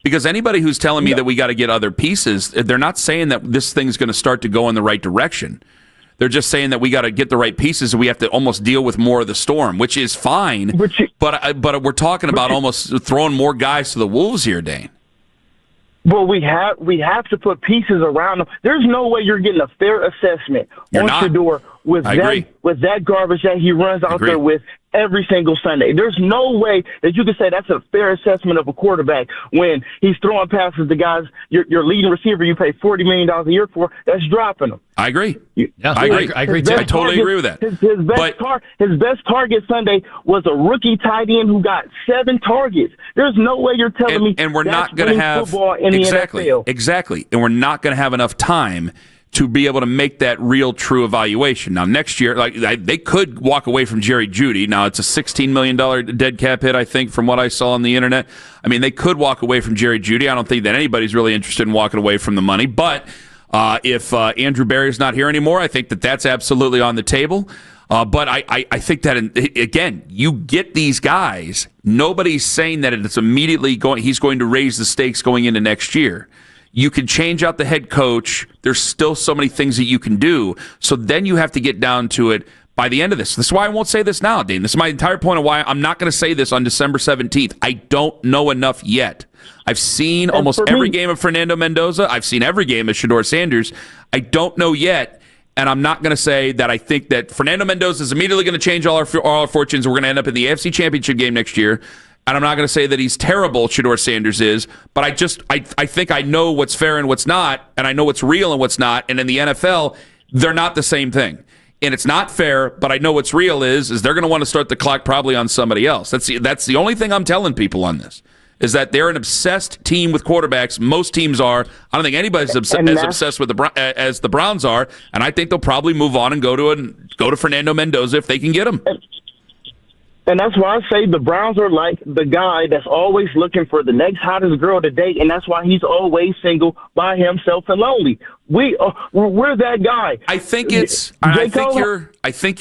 Because anybody who's telling me that we got to get other pieces, they're not saying that this thing's going to start to go in the right direction. They're just saying that we got to get the right pieces and we have to almost deal with more of the storm, which is fine. But we're talking about almost throwing more guys to the wolves here, Dane. Well, we have to put pieces around them. There's no way you're getting a fair assessment on Shedeur with that garbage that he runs out there with every single Sunday. There's no way that you can say that's a fair assessment of a quarterback when he's throwing passes to guys, your leading receiver you pay $40 million a year for, that's dropping them. I agree. I agree too. I totally agree with that. His best target Sunday was a rookie tight end who got 7 targets. There's no way you're telling me and we're not going to have football in the NFL. Exactly. And we're not going to have enough time to be able to make that real, true evaluation. Now, next year, they could walk away from Jerry Jeudy. Now, it's a $16 million dead cap hit, I think, from what I saw on the internet. I mean, they could walk away from Jerry Jeudy. I don't think that anybody's really interested in walking away from the money. But if Andrew Berry's not here anymore, I think that that's absolutely on the table. But I think that, again, you get these guys. Nobody's saying that it's immediately he's going to raise the stakes going into next year. You can change out the head coach. There's still so many things that you can do. So then you have to get down to it by the end of this. This is why I won't say this now, Dean. This is my entire point of why I'm not going to say this on December 17th. I don't know enough yet. I've seen almost every game of Fernando Mendoza. I've seen every game of Shedeur Sanders. I don't know yet, and I'm not going to say that I think that Fernando Mendoza is immediately going to change all our fortunes. We're going to end up in the AFC Championship game next year. And I'm not going to say that he's terrible, Shedeur Sanders is, but I think I know what's fair and what's not, and I know what's real and what's not. And in the NFL, they're not the same thing. And it's not fair, but I know what's real is they're going to want to start the clock probably on somebody else. That's the only thing I'm telling people on this, is that they're an obsessed team with quarterbacks. Most teams are. I don't think anybody's as obsessed with as the Browns are, and I think they'll probably move on and go to Fernando Mendoza if they can get him. And that's why I say the Browns are like the guy that's always looking for the next hottest girl to date, and that's why he's always single by himself and lonely. We're that guy. I think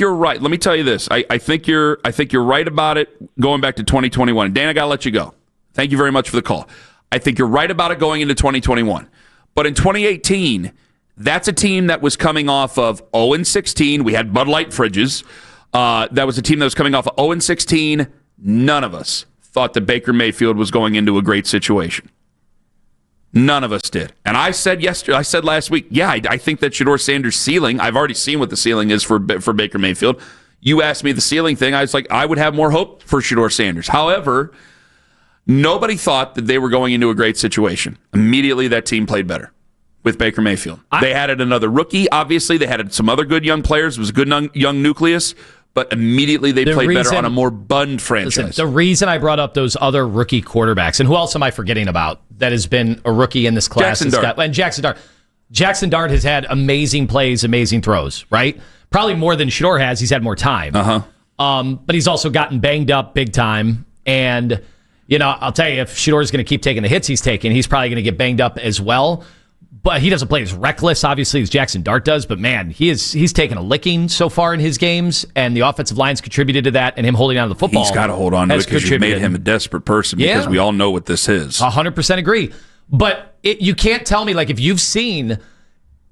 you're right. Let me tell you this. I think you're right about it going back to 2021. Dan, I gotta let you go. Thank you very much for the call. I think you're right about it going into 2021. But in 2018, that's a team that was coming off of 0-16. We had Bud Light fridges. That was a team that was coming off of 0-16. None of us thought that Baker Mayfield was going into a great situation. None of us did. And I said last week, I think that Shedeur Sanders' ceiling, I've already seen what the ceiling is for Baker Mayfield. You asked me the ceiling thing. I was like, I would have more hope for Shedeur Sanders. However, nobody thought that they were going into a great situation. Immediately, that team played better with Baker Mayfield. They added another rookie, obviously. They had some other good young players. It was a good young nucleus. But immediately they played better on a more bund franchise. Listen, the reason I brought up those other rookie quarterbacks, and who else am I forgetting about that has been a rookie in this class? Jackson Dart. Jackson Dart has had amazing plays, amazing throws, right? Probably more than Shedeur has. He's had more time. But he's also gotten banged up big time. And, I'll tell you, if Shedeur is going to keep taking the hits he's taking, he's probably going to get banged up as well. But he doesn't play as reckless, obviously, as Jackson Dart does. But, man, he's taken a licking so far in his games, and the offensive line's contributed to that, and him holding on to the football. He's got to hold on to it because you've made him a desperate person because we all know what this is. 100% agree. But you can't tell me, if you've seen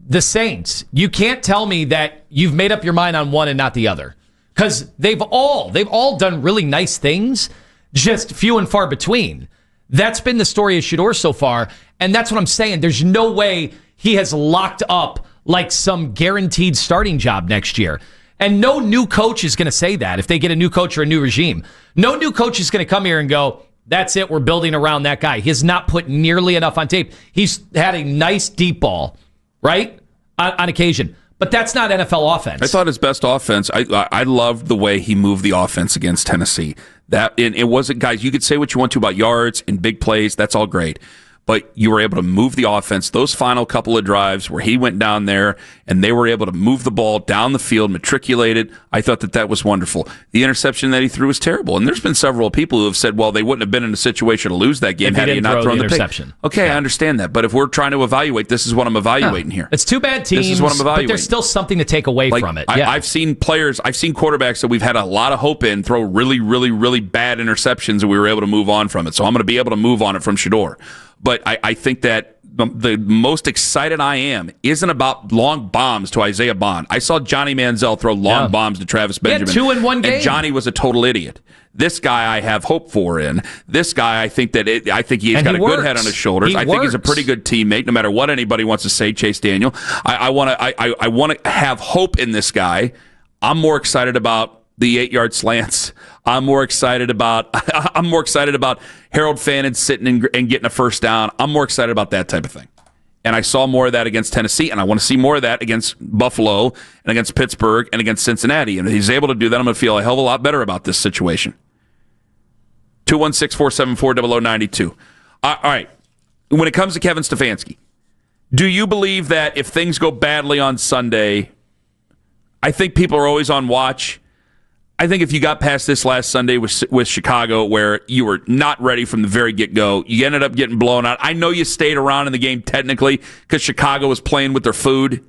the Saints, you can't tell me that you've made up your mind on one and not the other. Because they've all done really nice things, just few and far between. That's been the story of Shedeur so far, and that's what I'm saying. There's no way he has locked up like some guaranteed starting job next year. And no new coach is going to say that if they get a new coach or a new regime. No new coach is going to come here and go, that's it, we're building around that guy. He has not put nearly enough on tape. He's had a nice deep ball, right, on occasion. But that's not NFL offense. I thought his best offense, I loved the way he moved the offense against Tennessee. It wasn't, guys, you could say what you want to about yards and big plays. That's all great. But you were able to move the offense. Those final couple of drives where he went down there and they were able to move the ball down the field, matriculate it, I thought that was wonderful. The interception that he threw was terrible. And there's been several people who have said, well, they wouldn't have been in a situation to lose that game had he not thrown the interception. Pick. Okay, yeah. I understand that. But if we're trying to evaluate, this is what I'm evaluating here. It's two bad teams, this is what I'm evaluating. But there's still something to take away from it. I've seen quarterbacks that we've had a lot of hope in throw really, really, really bad interceptions and we were able to move on from it. So I'm going to be able to move on it from Shedeur. But I think that the most excited I am isn't about long bombs to Isaiah Bond. I saw Johnny Manziel throw long bombs to Travis Benjamin. 2 in one game. And Johnny was a total idiot. This guy I have hope for in. This guy I think he's got a good head on his shoulders. I think he's a pretty good teammate, no matter what anybody wants to say, Chase Daniel. I want to have hope in this guy. I'm more excited about the 8-yard slants. I'm more excited about Harold Fannin sitting and getting a first down. I'm more excited about that type of thing. And I saw more of that against Tennessee, and I want to see more of that against Buffalo and against Pittsburgh and against Cincinnati. And if he's able to do that, I'm going to feel a hell of a lot better about this situation. 216-474-0092. All right. When it comes to Kevin Stefanski, do you believe that if things go badly on Sunday, I think people are always on watch. I think if you got past this last Sunday with Chicago, where you were not ready from the very get-go, you ended up getting blown out. I know you stayed around in the game technically because Chicago was playing with their food.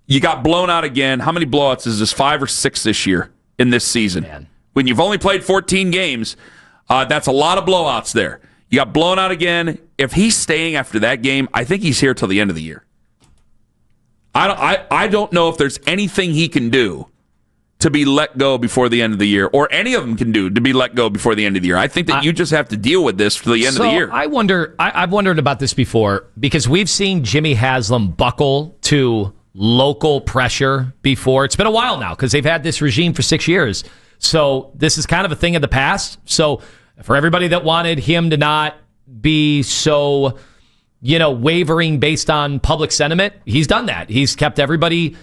You got blown out again. How many blowouts is this, 5 or 6 this year in this season? Man. When you've only played 14 games, that's a lot of blowouts there. You got blown out again. If he's staying after that game, I think he's here till the end of the year. I don't know if there's anything he can do to be let go before the end of the year, or any of them can do to be let go before the end of the year. I think that you just have to deal with this for the end of the year. I wonder. I've wondered about this before because we've seen Jimmy Haslam buckle to local pressure before. It's been a while now because they've had this regime for 6 years. So this is kind of a thing of the past. So for everybody that wanted him to not be so, wavering based on public sentiment, he's done that. He's kept everybody,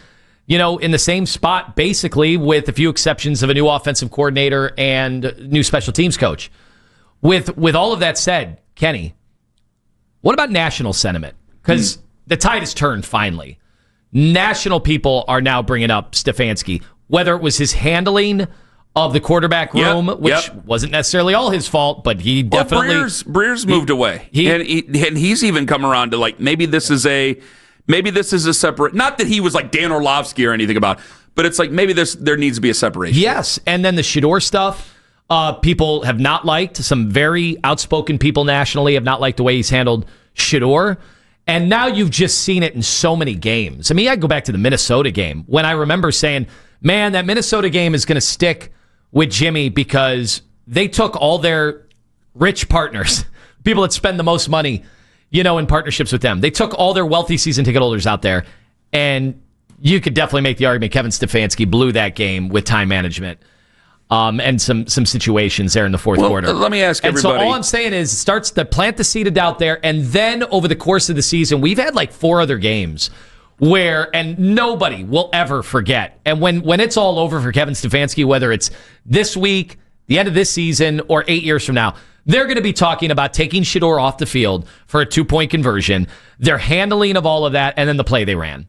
in the same spot, basically, with a few exceptions of a new offensive coordinator and new special teams coach. With all of that said, Kenny, what about national sentiment? Because the tide has turned finally. National people are now bringing up Stefanski, whether it was his handling of the quarterback room, which wasn't necessarily all his fault, but he definitely... Breer's moved away. And he's even come around to, maybe this is a separate... Not that he was like Dan Orlovsky or anything about it, but it's like maybe there needs to be a separation. Yes, and then the Shador stuff, people have not liked. Some very outspoken people nationally have not liked the way he's handled Shador. And now you've just seen it in so many games. I mean, I go back to the Minnesota game when I remember saying, man, that Minnesota game is going to stick with Jimmy because they took all their rich partners, people that spend the most money, in partnerships with them. They took all their wealthy season ticket holders out there, and you could definitely make the argument Kevin Stefanski blew that game with time management and some situations there in the fourth quarter. Let me ask everybody. And so all I'm saying is starts to plant the seed of doubt there, and then over the course of the season, we've had 4 other games and nobody will ever forget. And when it's all over for Kevin Stefanski, whether it's this week, the end of this season, or 8 years from now, they're going to be talking about taking Shador off the field for a 2-point conversion, their handling of all of that, and then the play they ran.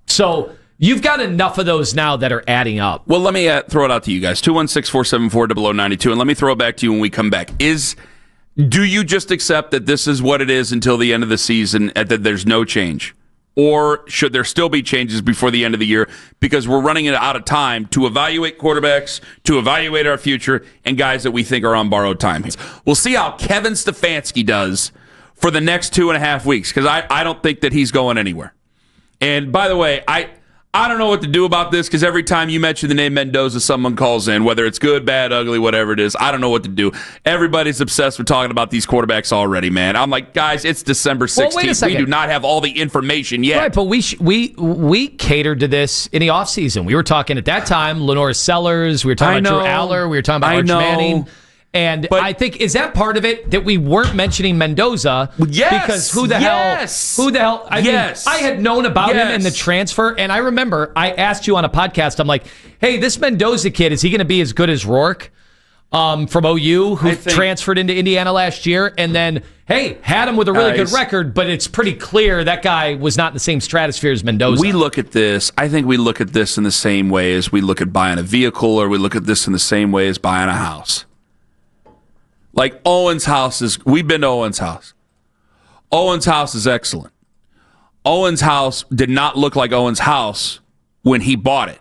So you've got enough of those now that are adding up. Well, let me throw it out to you guys. 216-474-0092, and let me throw it back to you when we come back. Do you just accept that this is what it is until the end of the season, and that there's no change? Or should there still be changes before the end of the year because we're running out of time to evaluate quarterbacks, to evaluate our future, and guys that we think are on borrowed time? We'll see how Kevin Stefanski does for the next 2.5 weeks because I don't think that he's going anywhere. And by the way, I don't know what to do about this because every time you mention the name Mendoza, someone calls in, whether it's good, bad, ugly, whatever it is. I don't know what to do. Everybody's obsessed with talking about these quarterbacks already, man. I'm like, guys, it's December 16th. Well, wait a second. We do not have all the information yet. Right, but we catered to this in the offseason. We were talking at that time, Lenore Sellers. We were talking about Drew Aller. We were talking about Arch Manning. And I think, is that part of it that we weren't mentioning Mendoza? Yes. Because who the hell? I mean, I had known about him in the transfer, and I remember I asked you on a podcast, I'm like, hey, this Mendoza kid, is he going to be as good as Rourke from OU, who transferred into Indiana last year? And then, hey, had him with a really good record, but it's pretty clear that guy was not in the same stratosphere as Mendoza. We look at this, I think we look at this in the same way as we look at buying a vehicle, or we look at this in the same way as buying a house. Like Owen's house we've been to Owen's house. Owen's house is excellent. Owen's house did not look like Owen's house when he bought it.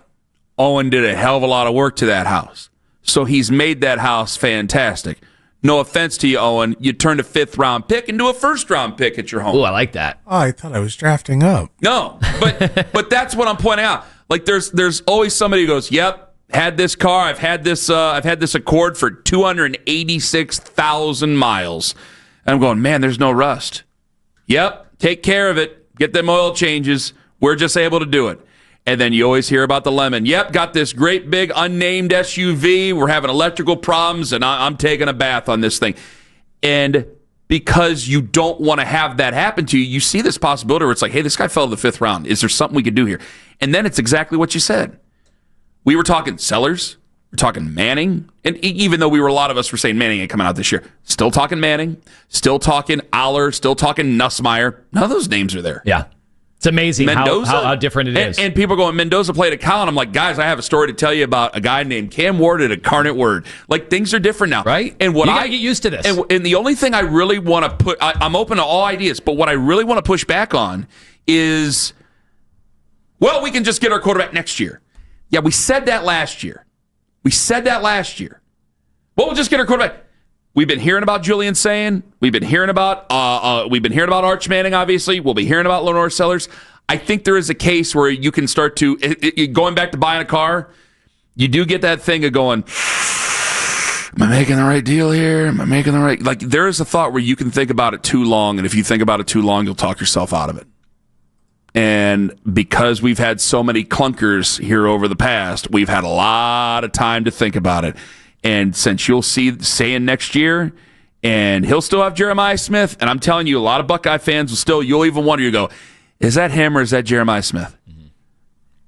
Owen did a hell of a lot of work to that house. So he's made that house fantastic. no offense to you, Owen, you turned a 5th-round pick into a 1st-round pick at your home. Oh, I like that. Oh, I thought I was drafting up. No, but that's what I'm pointing out. Like there's always somebody who goes, "Yep, had this car. I've had this Accord for 286,000 miles." And I'm going, "Man, there's no rust." Yep, take care of it. Get them oil changes. We're just able to do it. And then you always hear about the lemon. Yep, got this great big unnamed SUV. We're having electrical problems, and I'm taking a bath on this thing. And because you don't want to have that happen to you, you see this possibility where it's like, hey, this guy fell to the 5th round. Is there something we could do here? And then it's exactly what you said. We were talking Sellers. We're talking Manning. And even though a lot of us were saying Manning ain't coming out this year, still talking Manning, still talking Aller, still talking Nussmeier. None of those names are there. Yeah. It's amazing Mendoza, how different it is. And people are going, Mendoza played at Cal, and I'm like, guys, I have a story to tell you about a guy named Cam Ward at Incarnate Word. Like, things are different now. Right? And what you got to get used to this. And the only thing I really want to put, I'm open to all ideas, but what I really want to push back on is, well, we can just get our quarterback next year. Yeah, we said that last year. Well, we'll just get our quarterback. We've been hearing about Julian Sayin. We've been hearing about Arch Manning, obviously. We'll be hearing about Lenore Sellers. I think there is a case where you can start to, going back to buying a car, you do get that thing of going, am I making the right deal here? Am I making the right? Like, there is a thought where you can think about it too long, and if you think about it too long, you'll talk yourself out of it. And because we've had so many clunkers here over the past, we've had a lot of time to think about it. And since you'll see Sayin next year, and he'll still have Jeremiah Smith, and I'm telling you, a lot of Buckeye fans will still, you'll even wonder, you go, is that him or is that Jeremiah Smith? Mm-hmm.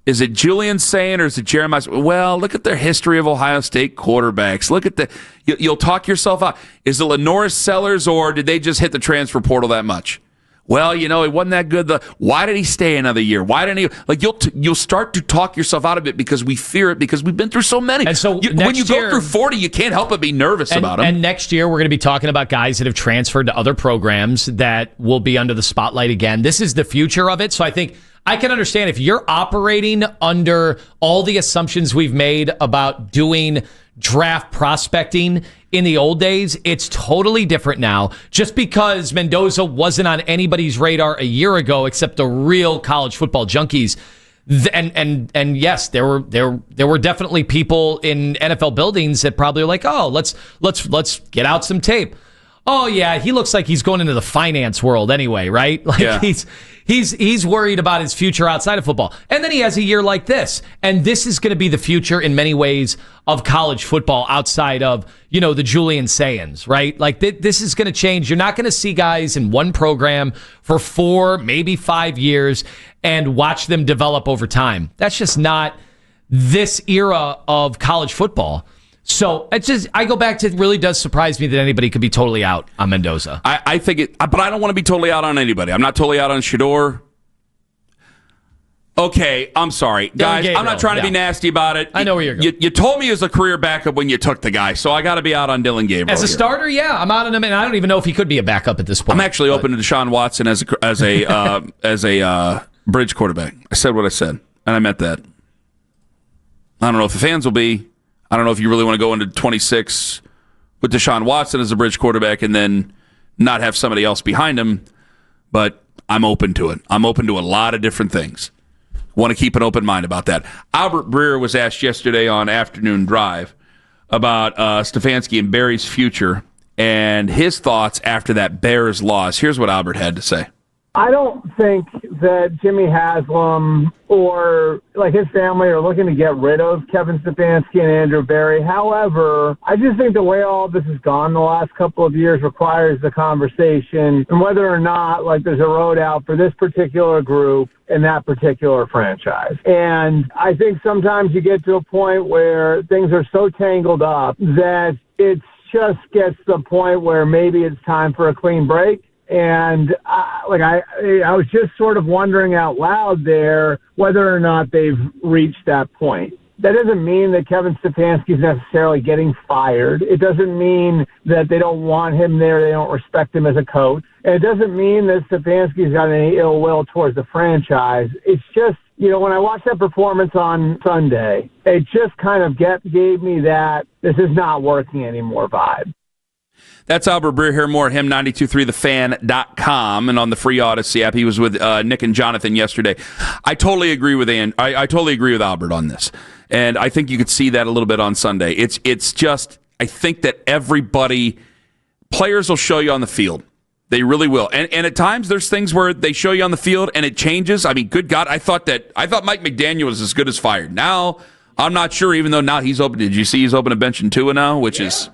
Is it Julian Sayin or is it Jeremiah Smith? Well, look at their history of Ohio State quarterbacks. Look at you'll talk yourself out. Is it Lenore Sellers, or did they just hit the transfer portal that much? Well, it wasn't that good. Why did he stay another year? Why didn't he? Like, you'll start to talk yourself out of it because we fear it, because we've been through so many. And so when you go through 40, you can't help but be nervous about them. And next year, we're going to be talking about guys that have transferred to other programs that will be under the spotlight again. This is the future of it. So I think I can understand if you're operating under all the assumptions we've made about doing draft prospecting in the old days, it's totally different now. Just because Mendoza wasn't on anybody's radar a year ago, except the real college football junkies, and yes, there were definitely people in NFL buildings that probably were like, oh, let's get out some tape. Oh yeah, he looks like he's going into the finance world anyway, right? Like, yeah. He's worried about his future outside of football. And then he has a year like this. And this is going to be the future in many ways of college football outside of, the Julian Sayins, right? Like, this is going to change. You're not going to see guys in one program for 4, maybe 5 years and watch them develop over time. That's just not this era of college football. So I go back to, it really does surprise me that anybody could be totally out on Mendoza. I think it, but I don't want to be totally out on anybody. I'm not totally out on Shedeur. Okay, I'm sorry, guys. I'm not trying to be nasty about it. I know where you're going. You told me he was a career backup when you took the guy, so I got to be out on Dylan Gabriel. As a starter, yeah, I'm out on him, and I don't even know if he could be a backup at this point. I'm actually open to Deshaun Watson as a bridge quarterback. I said what I said, and I meant that. I don't know if the fans will be. I don't know if you really want to go into 26 with Deshaun Watson as a bridge quarterback and then not have somebody else behind him, but I'm open to it. I'm open to a lot of different things. Want to keep an open mind about that. Albert Breer was asked yesterday on Afternoon Drive about Stefanski and Barry's future and his thoughts after that Bears loss. Here's what Albert had to say. I don't think that Jimmy Haslam or his family are looking to get rid of Kevin Stefanski and Andrew Berry. However, I just think the way all this has gone the last couple of years requires the conversation and whether or not there's a road out for this particular group in that particular franchise. And I think sometimes you get to a point where things are so tangled up that it just gets to the point where maybe it's time for a clean break. And I was just sort of wondering out loud there whether or not they've reached that point. That doesn't mean that Kevin Stefanski is necessarily getting fired. It doesn't mean that they don't want him there. They don't respect him as a coach. And it doesn't mean that Stefanski's got any ill will towards the franchise. It's just, when I watched that performance on Sunday, it just kind of gave me that this is not working anymore vibe. That's Albert Breer here. More him, 923thefan.com, and on the free Odyssey app. He was with Nick and Jonathan yesterday. I totally agree with I totally agree with Albert on this, and I think you could see that a little bit on Sunday. It's just, I think that players will show you on the field. They really will. And at times there's things where they show you on the field and it changes. I mean, good God, I thought Mike McDaniel was as good as fired. Now, I'm not sure, even though now he's open. Did you see he's open a bench in Tua now, which is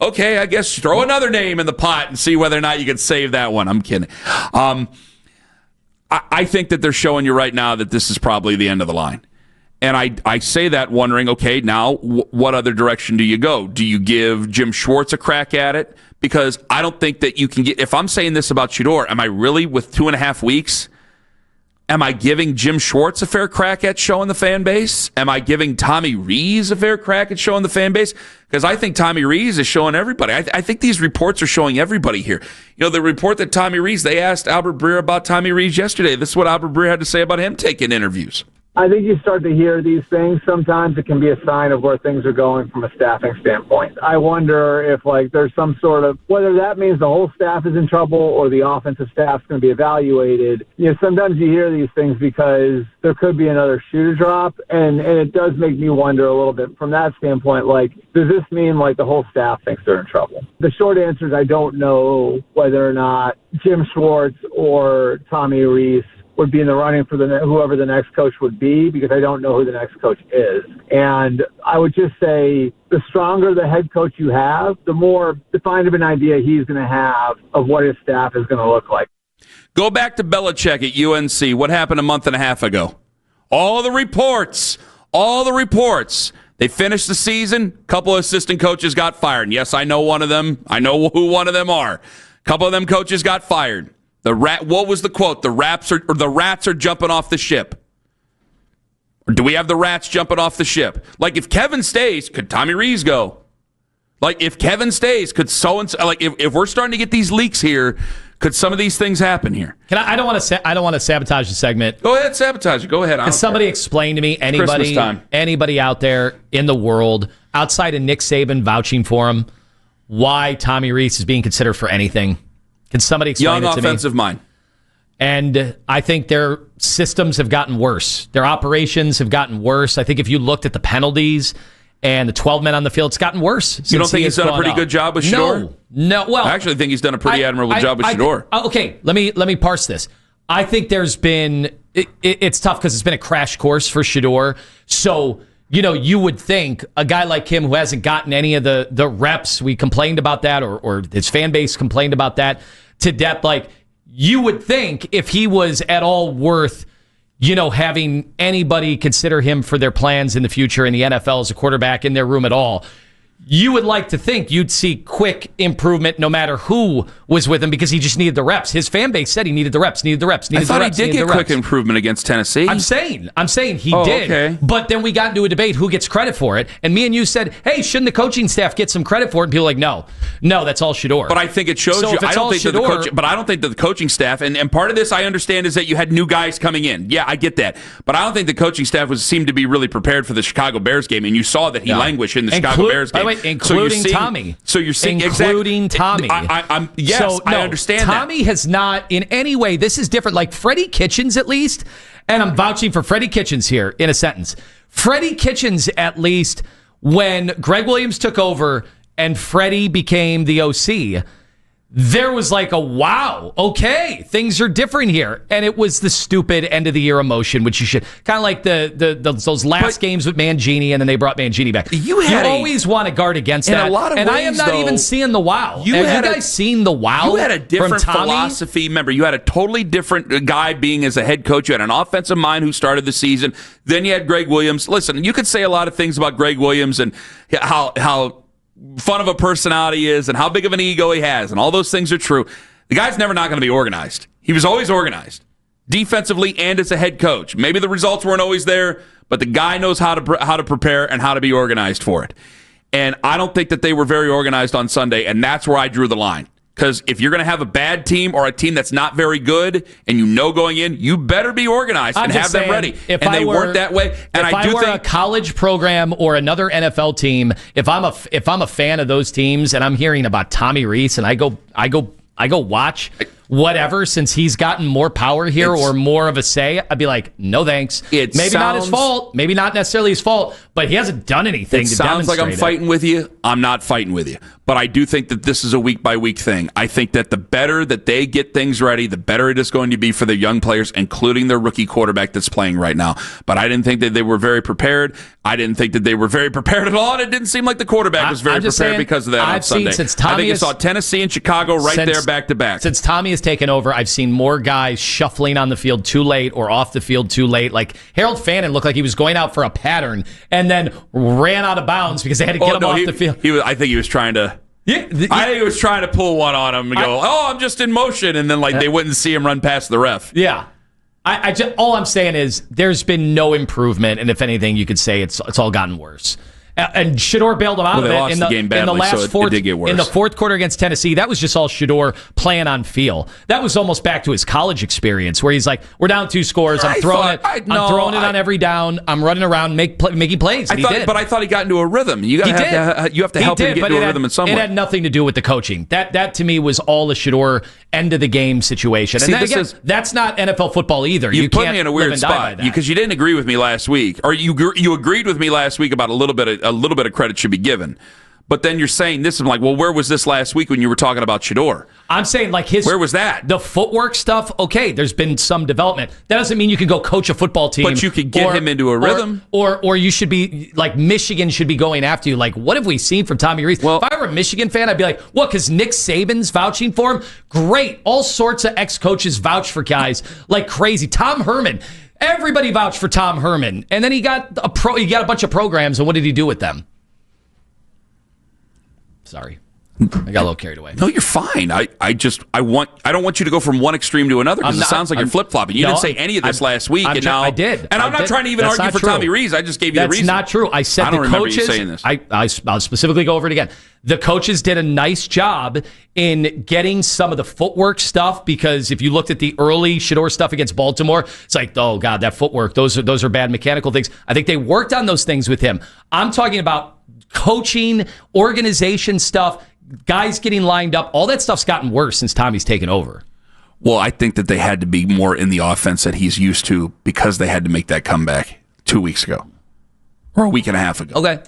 okay, I guess throw another name in the pot and see whether or not you can save that one. I'm kidding. I think that they're showing you right now that this is probably the end of the line. And I say that wondering, okay, now what other direction do you go? Do you give Jim Schwartz a crack at it? Because I don't think that you can get, if I'm saying this about Shedeur, am I really, with 2.5 weeks, am I giving Jim Schwartz a fair crack at showing the fan base? Am I giving Tommy Rees a fair crack at showing the fan base? Because I think Tommy Rees is showing everybody. I think these reports are showing everybody here. You know, the report that Tommy Rees, they asked Albert Breer about Tommy Rees yesterday. This is what Albert Breer had to say about him taking interviews. I think you start to hear these things. Sometimes it can be a sign of where things are going from a staffing standpoint. I wonder if, there's some sort of, whether that means the whole staff is in trouble or the offensive staff's going to be evaluated. You know, sometimes you hear these things because there could be another shoe to drop, and it does make me wonder a little bit from that standpoint, does this mean, the whole staff thinks they're in trouble? The short answer is I don't know whether or not Jim Schwartz or Tommy Rees would be in the running for whoever the next coach would be, because I don't know who the next coach is. And I would just say the stronger the head coach you have, the more defined of an idea he's going to have of what his staff is going to look like. Go back to Belichick at UNC. What happened a month and a half ago? All the reports. They finished the season. A couple of assistant coaches got fired. And yes, I know one of them. I know who one of them are. A couple of them coaches got fired. What was the quote? The rats are jumping off the ship. Or do we have the rats jumping off the ship? If Kevin stays, could Tommy Rees go? If Kevin stays, could so-and-so, if we're starting to get these leaks here, could some of these things happen here? I don't want to sabotage the segment. Go ahead, sabotage it. Go ahead. Can somebody explain to me, anybody out there in the world, outside of Nick Saban vouching for him, why Tommy Rees is being considered for anything? Can somebody explain it to me? Young offensive mind. And I think their systems have gotten worse. Their operations have gotten worse. I think if you looked at the penalties and the 12 men on the field, it's gotten worse. You don't think he's done a pretty good job with Shedeur? No. Well, I actually think he's done a pretty admirable job with Shedeur. Okay, let me parse this. I think there's been it's tough because it's been a crash course for Shedeur. So, you would think a guy like him who hasn't gotten any of the reps, we complained about that, or his fan base complained about that to death. You would think if he was at all worth, having anybody consider him for their plans in the future in the NFL as a quarterback in their room at all, you would like to think you'd see quick improvement no matter who was with him, because he just needed the reps. His fan base said he needed the reps. I thought he did get quick improvement against Tennessee. I'm saying he did. Okay. But then we got into a debate who gets credit for it, and me and you said, hey, shouldn't the coaching staff get some credit for it? And people are like, no, that's all Shedeur. But I think it shows you. I don't think that the coaching staff, and part of this I understand is that you had new guys coming in. Yeah, I get that. But I don't think the coaching staff seemed to be really prepared for the Chicago Bears game, and you saw that he languished in the Chicago Bears game. Including Tommy. So you're seeing including Tommy. I understand Tommy has not in any way. This is different. Like Freddie Kitchens, at least, and I'm vouching for Freddie Kitchens here in a sentence. Freddie Kitchens, at least, when Greg Williams took over and Freddie became the OC, there was a wow, okay, things are different here. And it was the stupid end of the year emotion, which you should kind of like those last games with Mangini, and then they brought Mangini back. You always want to guard against that. In a lot of ways, I am not even seeing the wow. Have you guys seen the wow? You had a different philosophy. Remember, you had a totally different guy being as a head coach. You had an offensive mind who started the season. Then you had Greg Williams. Listen, you could say a lot of things about Greg Williams and how fun of a personality he is and how big of an ego he has, and all those things are true. The guy's never not going to be organized. He was always organized, defensively and as a head coach. Maybe the results weren't always there, but the guy knows how to prepare and how to be organized for it. And I don't think that they were very organized on Sunday, and that's where I drew the line. Because if you're going to have a bad team or a team that's not very good, and you know going in, you better be organized and have them ready. And they weren't that way. And if I were a college program or another NFL team, if I'm a fan of those teams and I'm hearing about Tommy Rees and I go watch whatever, since he's gotten more power here or more of a say, I'd be like, no thanks. Not his fault. Maybe not necessarily his fault, but he hasn't done anything to demonstrate it. Sounds like I'm fighting with you. I'm not fighting with you. But I do think that this is a week-by-week thing. I think that the better that they get things ready, the better it is going to be for the young players, including their rookie quarterback that's playing right now. But I didn't think that they were very prepared. I didn't think that they were very prepared at all, and it didn't seem like the quarterback was very prepared because of that on Sunday. I think you saw Tennessee and Chicago there back-to-back. Since Tommy has taken over, I've seen more guys shuffling on the field too late or off the field too late. Like Harold Fannin looked like he was going out for a pattern and then ran out of bounds because they had to get him off the field. I think he was trying to... I think he was trying to pull one on him and go, I'm just in motion, and then they wouldn't see him run past the ref. Yeah. All I'm saying is there's been no improvement, and if anything, you could say it's all gotten worse. And Shedeur bailed him out of it in the fourth quarter against Tennessee. That was just all Shedeur playing on feel. That was almost back to his college experience, where he's like, "We're down 2 scores. I'm throwing it on every down. I'm running around, making plays." But I thought he got into a rhythm. You have to help him get into a rhythm in some way. It had nothing to do with the coaching. That to me was all a Shedeur end of the game situation. And that's not NFL football either. You put me in a weird spot because you didn't agree with me last week, or you agreed with me last week about a little bit of credit should be given. But then you're saying this, I'm like, well, where was this last week when you were talking about Shedeur? I'm saying where was that? The footwork stuff, okay, there's been some development. That doesn't mean you can go coach a football team. But you could get him into a rhythm. Or you should be, like, Michigan should be going after you. Like, what have we seen from Tommy Rees? Well, if I were a Michigan fan, I'd be like, what, because Nick Saban's vouching for him? Great. All sorts of ex-coaches vouch for guys like crazy. Tom Herman. Everybody vouched for Tom Herman. And then he got a bunch of programs, and what did he do with them? Sorry. I got a little carried away. No, you're fine. I don't want you to go from one extreme to another because it sounds like you're flip-flopping. You didn't say any of this last week. I did. And I'm not trying to even argue for Tommy Rees. I just gave you the reason. That's not true. I said the coaches. I don't remember you saying this. I'll specifically go over it again. The coaches did a nice job in getting some of the footwork stuff, because if you looked at the early Shedeur stuff against Baltimore, it's like, oh, God, that footwork, those are bad mechanical things. I think they worked on those things with him. I'm talking about coaching, organization stuff, guys getting lined up. All that stuff's gotten worse since Tommy's taken over. Well, I think that they had to be more in the offense that he's used to because they had to make that comeback 2 weeks ago or a week and a half ago. Okay.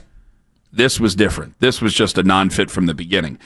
This was different. This was just a non-fit from the beginning.